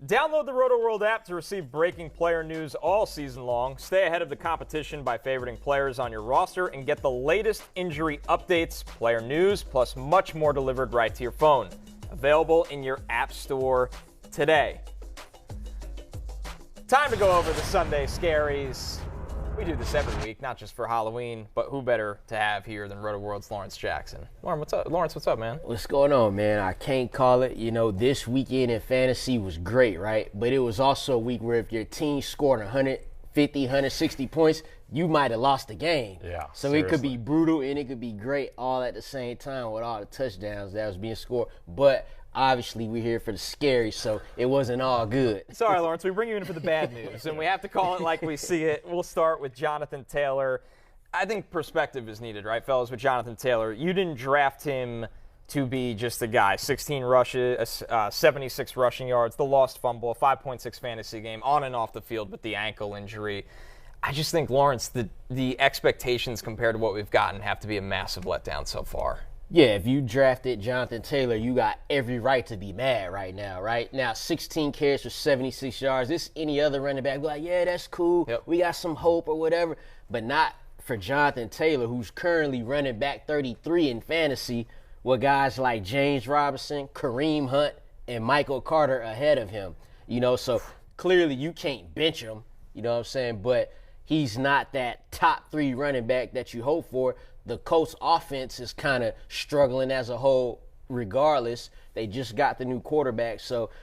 Download the Roto-World app to receive breaking player news all season long. Stay ahead of the competition by favoriting players on your roster and get the latest injury updates, player news, plus much more delivered right to your phone. Available in your app store today. Time to go over the Sunday Scaries. We do this every week, not just for Halloween, but who better to have here than Roto-World's Lawrence Jackson. Lawrence, what's up, man? What's going on, man? I can't call it. This weekend in fantasy was great, right? But it was also a week where if your team scored 150, 160 points, you might have lost the game. Yeah, So seriously. It could be brutal and it could be great all at the same time with all the touchdowns that was being scored. But obviously, we're here for the Scaries, so it wasn't all good. Sorry, Lawrence, we bring you in for the bad news, and we have to call it like we see it. We'll start with Jonathan Taylor. I think perspective is needed, right, fellas, with Jonathan Taylor. You didn't draft him to be just a guy. 16 rushes, 76 rushing yards, the lost fumble, a 5.6 fantasy game, on and off the field with the ankle injury. I just think, Lawrence, the expectations compared to what we've gotten have to be a massive letdown so far. Yeah, if you drafted Jonathan Taylor, you got every right to be mad right now, right? Now, 16 carries for 76 yards. This any other running back be like, yeah, that's cool. Yep. We got some hope or whatever. But not for Jonathan Taylor, who's currently running back 33 in fantasy with guys like James Robinson, Kareem Hunt, and Michael Carter ahead of him. So clearly you can't bench him, you know what I'm saying? But he's not that top 3 running back that you hope for. The Colts offense is kind of struggling as a whole regardless. They just got the new quarterback,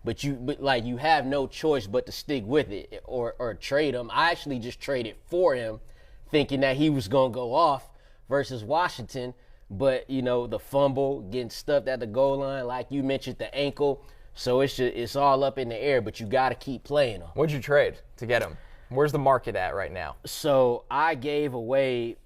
but you have no choice but to stick with it or trade him. I actually just traded for him thinking that he was going to go off versus Washington, but the fumble, getting stuffed at the goal line, like you mentioned, the ankle. So it's all up in the air, but you got to keep playing him. What'd you trade to get him? Where's the market at right now? So I gave away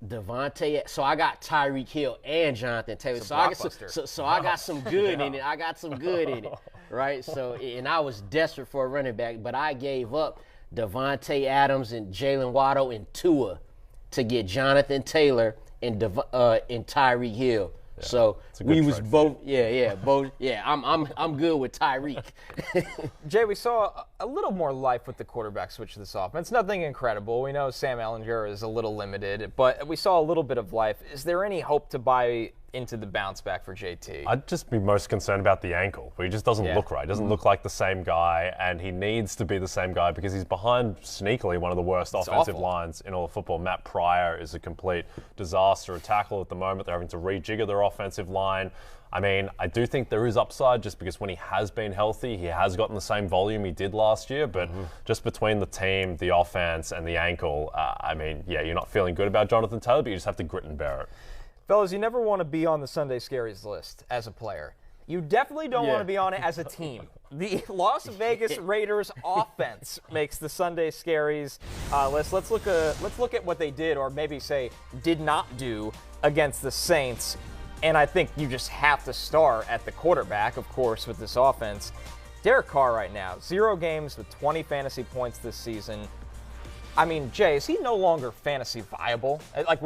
Devontae. So I got Tyreek Hill and Jonathan Taylor. It's a blockbuster. So I got some good in it. Right? So, and I was desperate for a running back, but I gave up Devontae Adams and Jalen Waddle and Tua to get Jonathan Taylor and Tyreek Hill. Yeah, so we was both, both. I'm good with Tyreek. Jay, we saw a little more life with the quarterback switch to this offense. Nothing incredible. We know Sam Ehlinger is a little limited, but we saw a little bit of life. Is there any hope to buy into the bounce back for JT? I'd just be most concerned about the ankle. He just doesn't look right. Doesn't look like the same guy, and he needs to be the same guy because he's behind sneakily one of the worst offensive lines in all of football. Matt Pryor is a complete disaster, a tackle at the moment. They're having to rejigger their offensive line. I mean, I do think there is upside just because when he has been healthy, he has gotten the same volume he did last year. But just between the team, the offense, and the ankle, you're not feeling good about Jonathan Taylor, but you just have to grit and bear it. Fellas, you never want to be on the Sunday Scaries list as a player. You definitely don't want to be on it as a team. The Las Vegas Raiders offense makes the Sunday Scaries list. Let's look at what they did, or maybe say did not do, against the Saints. And I think you just have to start at the quarterback, of course, with this offense. Derek Carr right now, 0 games with 20 fantasy points this season. I mean, Jay, is he no longer fantasy viable? Like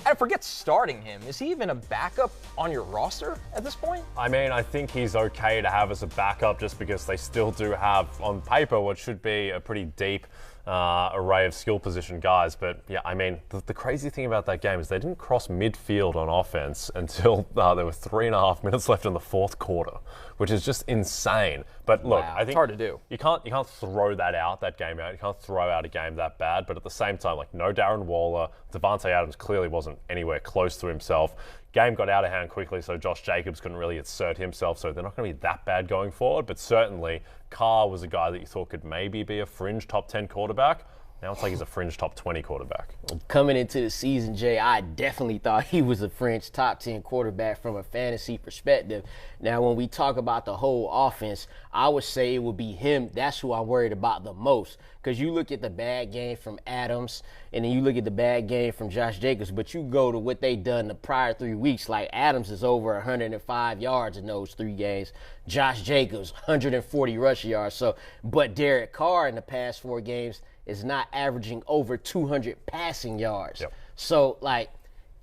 I forget starting him. Is he even a backup on your roster at this point? I mean, I think he's okay to have as a backup just because they still do have, on paper, what should be a pretty deep array of skill position guys. But, yeah, I mean, the crazy thing about that game is they didn't cross midfield on offense until there were 3.5 minutes left in the fourth quarter, which is just insane. But, look, I think it's hard to do. You can't throw that game out. You can't throw out a game that bad. But at the same time, no Darren Waller, Devontae Adams clearly wasn't anywhere close to himself. Game got out of hand quickly, so Josh Jacobs couldn't really assert himself, so they're not going to be that bad going forward. But certainly, Carr was a guy that you thought could maybe be a fringe top 10 quarterback. Now it's like he's a fringe top 20 quarterback. Coming into the season, Jay, I definitely thought he was a fringe top 10 quarterback from a fantasy perspective. Now, when we talk about the whole offense, I would say it would be him. That's who I'm worried about the most. Because you look at the bad game from Adams, and then you look at the bad game from Josh Jacobs, but you go to what they done the prior 3 weeks. Like Adams is over 105 yards in those 3 games. Josh Jacobs, 140 rushing yards. But Derek Carr in the past 4 games is not averaging over 200 passing yards. Yep. So,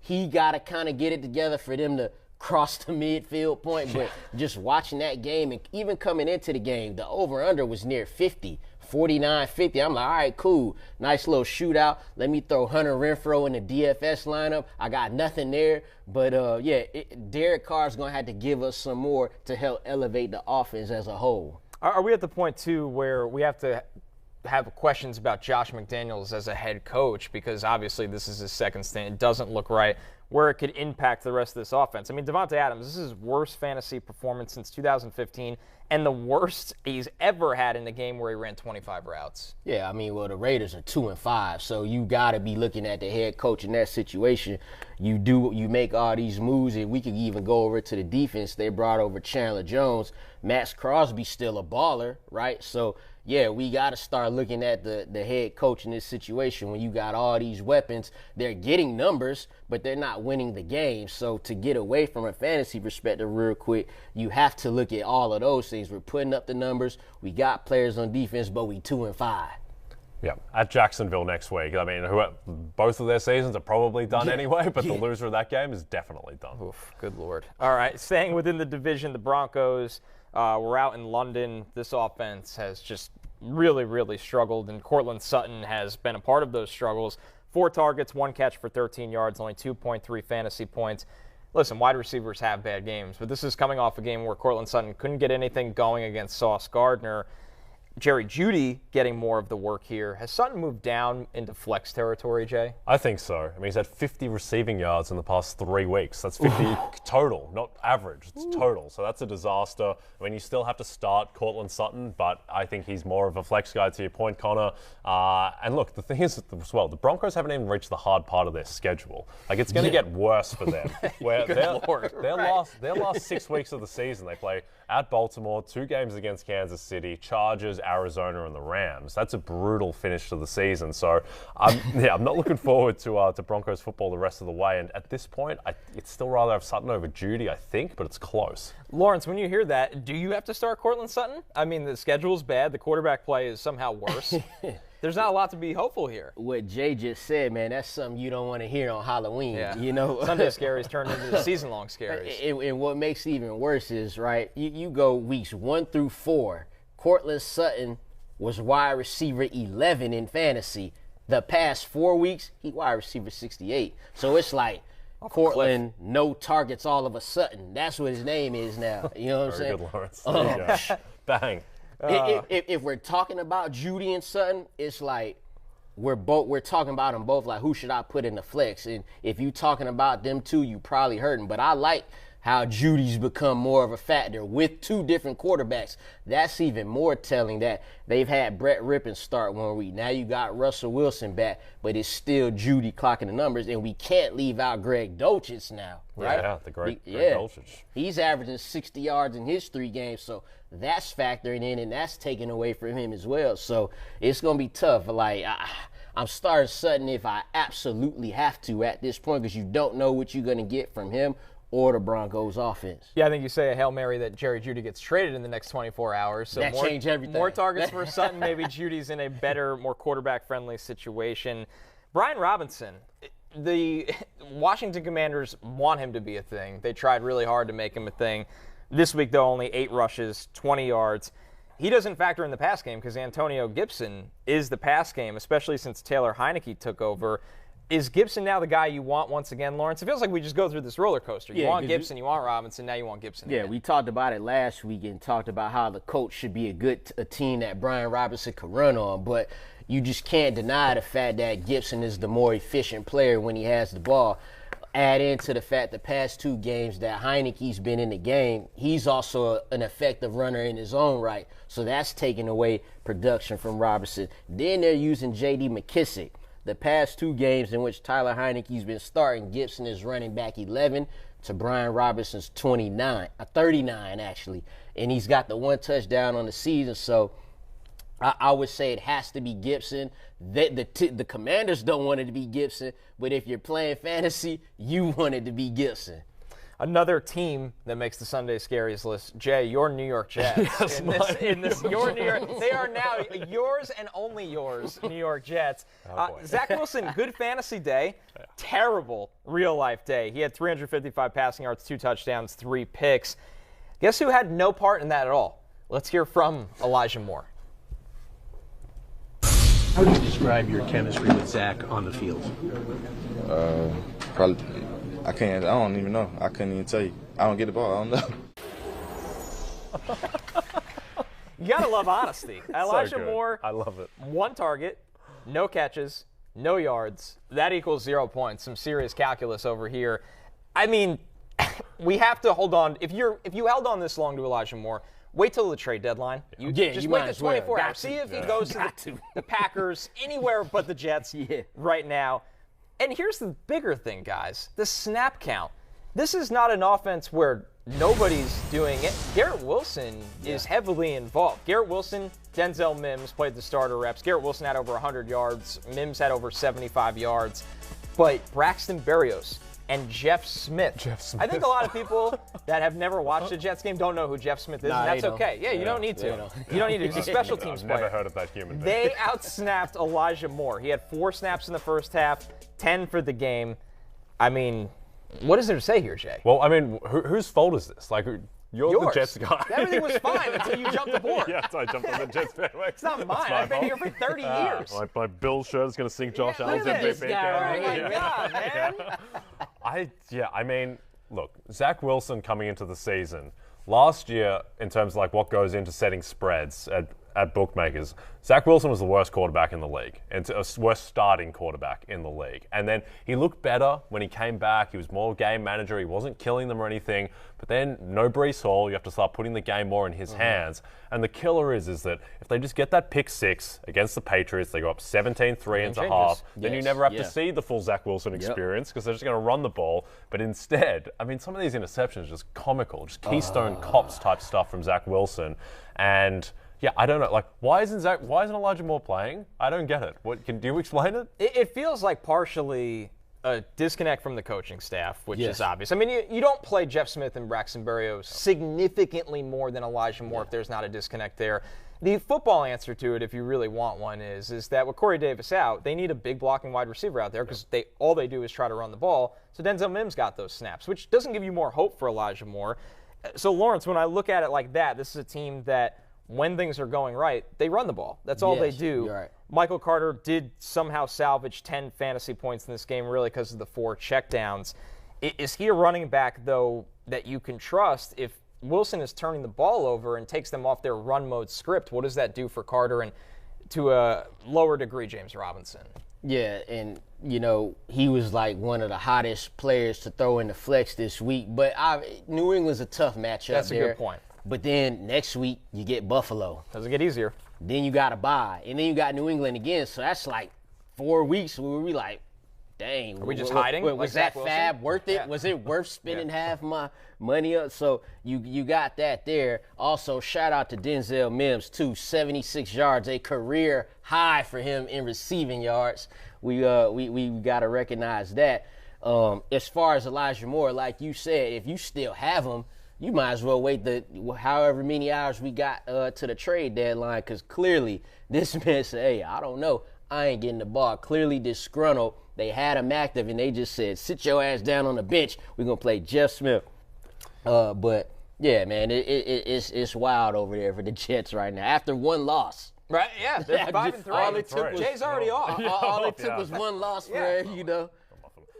he got to kind of get it together for them to cross the midfield point. But just watching that game and even coming into the game, the over-under was near 50. 49-50. I'm like, all right, cool. Nice little shootout. Let me throw Hunter Renfrow in the DFS lineup. I got nothing there. But, Derek Carr's going to have to give us some more to help elevate the offense as a whole. Are we at the point, too, where we have to have questions about Josh McDaniels as a head coach? Because, obviously, this is his second stint. It doesn't look right where it could impact the rest of this offense. I mean, Davante Adams, this is his worst fantasy performance since 2015 and the worst he's ever had in a game where he ran 25 routes. Yeah, I mean, well, the Raiders are 2-5, so you got to be looking at the head coach in that situation. You make all these moves, and we could even go over to the defense. They brought over Chandler Jones. Max Crosby's still a baller, right? So, yeah, we got to start looking at the head coach in this situation. When you got all these weapons, they're getting numbers, but they're not winning the game. So to get away from a fantasy perspective real quick, you have to look at all of those things. We're putting up the numbers. We got players on defense, but we 2-5. Yeah, at Jacksonville next week. I mean, both of their seasons are probably done anyway, but the loser of that game is definitely done. Oof, good Lord. All right, staying within the division, the Broncos, we're out in London. This offense has just really, really struggled, and Courtland Sutton has been a part of those struggles. 4 targets, 1 catch for 13 yards, only 2.3 fantasy points. Listen, wide receivers have bad games, but this is coming off a game where Courtland Sutton couldn't get anything going against Sauce Gardner. Jerry Jeudy getting more of the work here. Has Sutton moved down into flex territory, Jay? I think so. I mean, he's had 50 receiving yards in the past 3 weeks. That's 50 total, not average. It's total. So that's a disaster. I mean, you still have to start Courtland Sutton, but I think he's more of a flex guy, to your point, Connor. And look, the thing is as well, the Broncos haven't even reached the hard part of their schedule. Like, it's going to get worse for them. Where their last 6 weeks of the season, they play at Baltimore, 2 games against Kansas City, Chargers, Arizona, and the Rams. That's a brutal finish to the season. So, I'm not looking forward to Broncos football the rest of the way. And at this point, it's still rather have Sutton over Jeudy, I think, but it's close. Lawrence, when you hear that, do you have to start Courtland Sutton? I mean, the schedule's bad. The quarterback play is somehow worse. There's not a lot to be hopeful here. What Jay just said, man, that's something you don't want to hear on Halloween. Yeah. You know, Sunday Scaries turned into the season-long Scaries. And what makes it even worse is, right, you go weeks 1 through 4. Courtland Sutton was wide receiver 11 in fantasy. The past 4 weeks, he wide receiver 68. So it's like Courtland, no targets all of a sudden. That's what his name is now. You know what I'm saying? Very good, Lawrence. There you go. Bang. If we're talking about Jeudy and Sutton, it's like we're talking about them both. Like, who should I put in the flex? And if you talking about them two, you probably hurting. But I like how Judy's become more of a factor with 2 different quarterbacks. That's even more telling that they've had Brett Rippon start 1 week. Now you got Russell Wilson back, but it's still Jeudy clocking the numbers. And we can't leave out Greg Dulcich now, right? Yeah, the great Greg Dulcich. He's averaging 60 yards in his 3 games, so that's factoring in, and that's taken away from him as well. So it's going to be tough. Like, I'm starting Sutton if I absolutely have to at this point, because you don't know what you're going to get from him or the Broncos offense. Yeah, I think you say a Hail Mary that Jerry Jeudy gets traded in the next 24 hours. So that changed everything. More targets for Sutton. Maybe Judy's in a better, more quarterback-friendly situation. Brian Robinson, the Washington Commanders want him to be a thing. They tried really hard to make him a thing. This week, though, only 8 rushes, 20 yards. He doesn't factor in the pass game because Antonio Gibson is the pass game, especially since Taylor Heineke took over. Is Gibson now the guy you want once again, Lawrence? It feels like we just go through this roller coaster. You want Gibson, you want Robinson, now you want Gibson again. We talked about it last week and talked about how the coach should be a team that Brian Robinson could run on, but you just can't deny the fact that Gibson is the more efficient player when he has the ball. Add into the fact the past 2 games that Heineke's been in the game, he's also an effective runner in his own right, so that's taking away production from Robinson. Then they're using J.D. McKissick. The past 2 games in which Tyler Heineke's been starting, Gibson is running back 11 to Brian Robinson's 39 actually, and he's got the 1 touchdown on the season. So I would say it has to be Gibson. The Commanders don't want it to be Gibson, but if you're playing fantasy, you want it to be Gibson. Another team that makes the Sunday Scaries list, Jay, your New York Jets. Your New York, they are now yours and only yours, New York Jets. Zach Wilson, good fantasy day, terrible real-life day. He had 355 passing yards, 2 touchdowns, 3 picks. Guess who had no part in that at all? Let's hear from Elijah Moore. How would you describe your chemistry with Zach on the field? Probably, I don't even know. I couldn't even tell you. I don't get the ball. I don't know. You got to love honesty. Elijah Moore, I love it. 1 target, no catches, no yards. That equals 0 points. Some serious calculus over here. I mean, we have to hold on. If you held on this long to Elijah Moore, wait till the trade deadline. Just wait the 24 hours. See if he goes to the Packers, anywhere but the Jets right now. And here's the bigger thing, guys. The snap count. This is not an offense where nobody's doing it. Garrett Wilson is heavily involved. Garrett Wilson, Denzel Mims played the starter reps. Garrett Wilson had over 100 yards. Mims had over 75 yards. But Braxton Berrios and Jeff Smith. I think a lot of people that have never watched a Jets game don't know who Jeff Smith is, and that's okay. Yeah, you don't need to. You don't need to. He's a special teams player. I've never heard of that human being. They outsnapped Elijah Moore. He had 4 snaps in the first half, 10 for the game. I mean, what is there to say here, Jay? Well, I mean, whose fault is this? Like, you're Yours. the Jets guy. Everything was fine until you jumped aboard. Yeah, I jumped on the Jets bandwagon. It's not mine. I've been here for 30 years. My Bill shirt is going to sink Josh Allen's MVP. Oh, my God, man. I mean, look, Zach Wilson coming into the season, last year, in terms of like what goes into setting spreads at bookmakers, Zach Wilson was the worst quarterback in the league, and worst starting quarterback in the league. And then he looked better when he came back. He was more game manager. He wasn't killing them or anything. But then no Breece Hall. You have to start putting the game more in his hands. And the killer is that if they just get that pick 6 against the Patriots, they go up 17-3 and a half, then you never have to see the full Zach Wilson experience because they're just going to run the ball. But instead, I mean, some of these interceptions are just comical, just Keystone Cops type stuff from Zach Wilson. And yeah, I don't know. Like, why isn't Elijah Moore playing? I don't get it. Do you explain it? It feels like partially a disconnect from the coaching staff, which is obvious. I mean, you don't play Jeff Smith and Braxton Berrios significantly more than Elijah Moore if there's not a disconnect there. The football answer to it, if you really want one, is that with Corey Davis out, they need a big blocking wide receiver out there because all they do is try to run the ball. So Denzel Mims got those snaps, which doesn't give you more hope for Elijah Moore. So, Lawrence, when I look at it like that, this is a team that when things are going right, they run the ball. That's all they do. You're right. Michael Carter did somehow salvage 10 fantasy points in this game, really because of the 4 checkdowns. Is he a running back, though, that you can trust? If Wilson is turning the ball over and takes them off their run mode script, what does that do for Carter and, to a lower degree, James Robinson? Yeah, and, you know, he was like one of the hottest players to throw in the flex this week. But New England's a tough matchup. That's a good point. But then next week, you get Buffalo. Doesn't get easier. Then you got to bye. And then you got New England again. So that's like 4 weeks where we like, dang. Are we just hiding? Was that fab worth it? Yeah. Was it worth spending half my money up? So you got that there. Also, shout out to Denzel Mims, too. 76 yards, a career high for him in receiving yards. We got to recognize that. As far as Elijah Moore, like you said, if you still have him, you might as well wait the however many hours we got to the trade deadline, because clearly this man said, hey, I don't know. I ain't getting the ball. Clearly disgruntled. They had him active, and they just said, sit your ass down on the bench. We're going to play Jeff Smith. But, yeah, man, it's wild over there for the Jets right now. After one loss. Right, yeah, they're 5-3. All it took was, Jay's already off. All it took was one loss for, you know.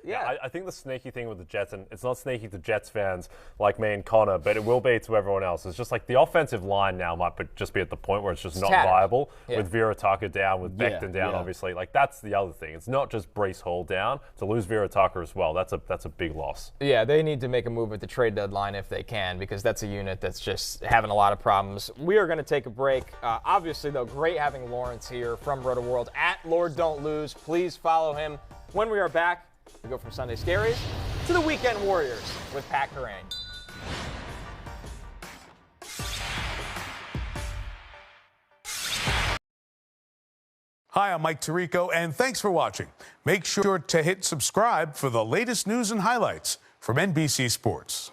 Yeah, I think the sneaky thing with the Jets, and it's not sneaky to Jets fans like me and Connor, but it will be to everyone else. It's just like the offensive line now might just be at the point where it's just not viable. With Vera Tucker down, with Becton down, obviously. Like, that's the other thing. It's not just Breece Hall down. To lose Vera Tucker as well, that's a big loss. Yeah, they need to make a move at the trade deadline if they can, because that's a unit that's just having a lot of problems. We are going to take a break. Obviously, though, great having Lawrence here from Roto World at Lord Don't Lose. Please follow him. When we are back, we go from Sunday Scaries to the Weekend Warriors with Pat Kerrane. Hi, I'm Mike Tirico, and thanks for watching. Make sure to hit subscribe for the latest news and highlights From NBC Sports.